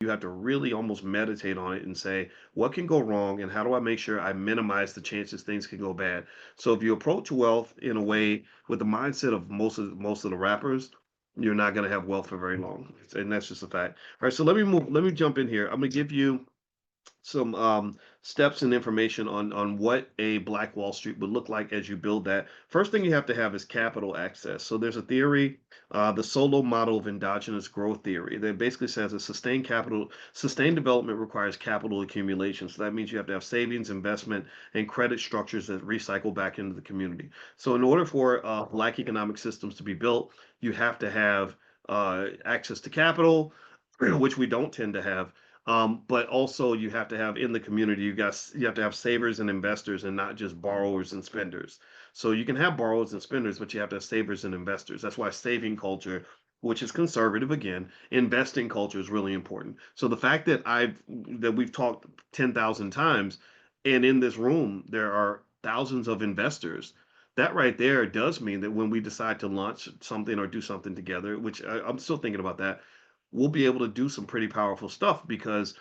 You have to really almost meditate on it and say, what can go wrong and how do I make sure I minimize the chances things can go bad? So if you approach wealth in a way with the mindset of most of the rappers, you're not going to have wealth for very long. And that's just a fact. All right, so let me jump in here. I'm going to give you some steps and information on what a Black Wall Street would look like as you build that. First thing you have to have is capital access. So there's a theory, the Solo model of endogenous growth theory, that basically says that sustained development requires capital accumulation. So that means you have to have savings, investment, and credit structures that recycle back into the community. So in order for Black economic systems to be built, you have to have access to capital, which we don't tend to have. But also you have to have in the community, you have to have savers and investors and not just borrowers and spenders. So you can have borrowers and spenders, but you have to have savers and investors. That's why saving culture, which is conservative again, investing culture is really important. So the fact that we've talked 10,000 times, and in this room there are thousands of investors. That right there does mean that when we decide to launch something or do something together, which I'm still thinking about that, we'll be able to do some pretty powerful stuff because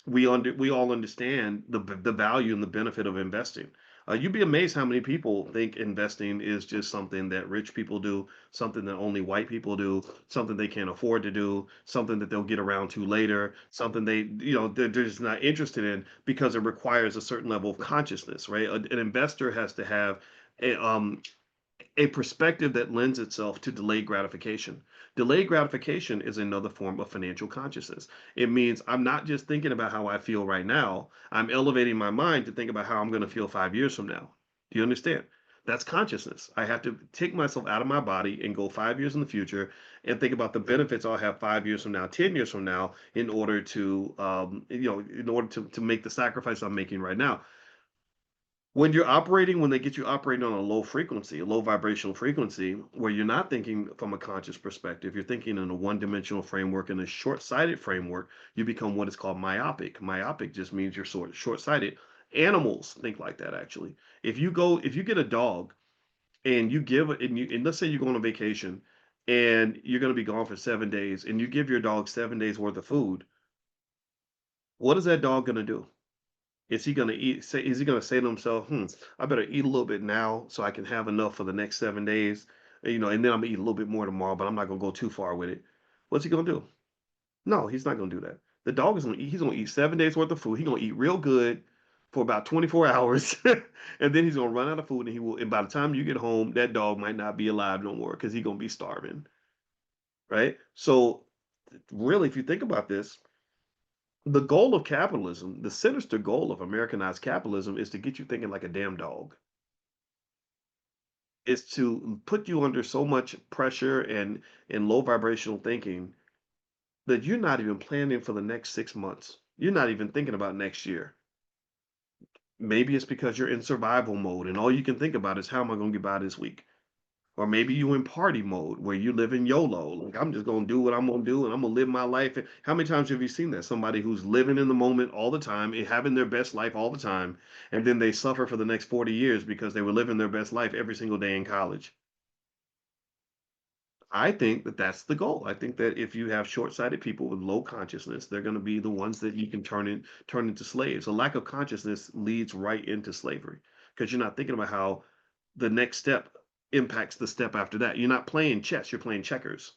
we all understand the value and the benefit of investing. You'd be amazed how many people think investing is just something that rich people do, something that only white people do, something they can't afford to do, something that they'll get around to later, something they're just not interested in because it requires a certain level of consciousness, right? An investor has to have a, um, a perspective that lends itself to delayed gratification. Delayed gratification is another form of financial consciousness. It means I'm not just thinking about how I feel right now, I'm elevating my mind to think about how I'm going to feel 5 years from now. Do you understand? That's consciousness. I have to take myself out of my body and go 5 years in the future and think about the benefits I'll have 5 years from now, 10 years from now, in order to, to make the sacrifice I'm making right now. When they get you operating on a low frequency, a low vibrational frequency, where you're not thinking from a conscious perspective, you're thinking in a one-dimensional framework, in a short-sighted framework, you become what is called myopic. Myopic just means you're short-sighted. Animals think like that, actually. If you get a dog and and let's say you go on a vacation and you're going to be gone for 7 days, and you give your dog 7 days worth of food, what is that dog going to do? Is he gonna say to himself, I better eat a little bit now so I can have enough for the next 7 days, and then I'm gonna eat a little bit more tomorrow, but I'm not gonna go too far with it. What's he gonna do? No, he's not gonna do that. The dog is gonna eat, he's gonna eat 7 days worth of food. He's gonna eat real good for about 24 hours, and then he's gonna run out of food, and by the time you get home, that dog might not be alive no more because he's gonna be starving, right? So really, if you think about this, the goal of capitalism, the sinister goal of Americanized capitalism, is to get you thinking like a damn dog. Is to put you under so much pressure and low vibrational thinking that you're not even planning for the next 6 months. You're not even thinking about next year. Maybe it's because you're in survival mode and all you can think about is how am I going to get by this week? Or maybe you in party mode where you live in YOLO. Like I'm just gonna do what I'm gonna do and I'm gonna live my life. How many times have you seen that? Somebody who's living in the moment all the time and having their best life all the time, and then they suffer for the next 40 years because they were living their best life every single day in college. I think that that's the goal. I think that if you have short-sighted people with low consciousness, they're going to be the ones that you can turn into slaves. A lack of consciousness leads right into slavery because you're not thinking about how the next step impacts the step after that. You're not playing chess, you're playing checkers.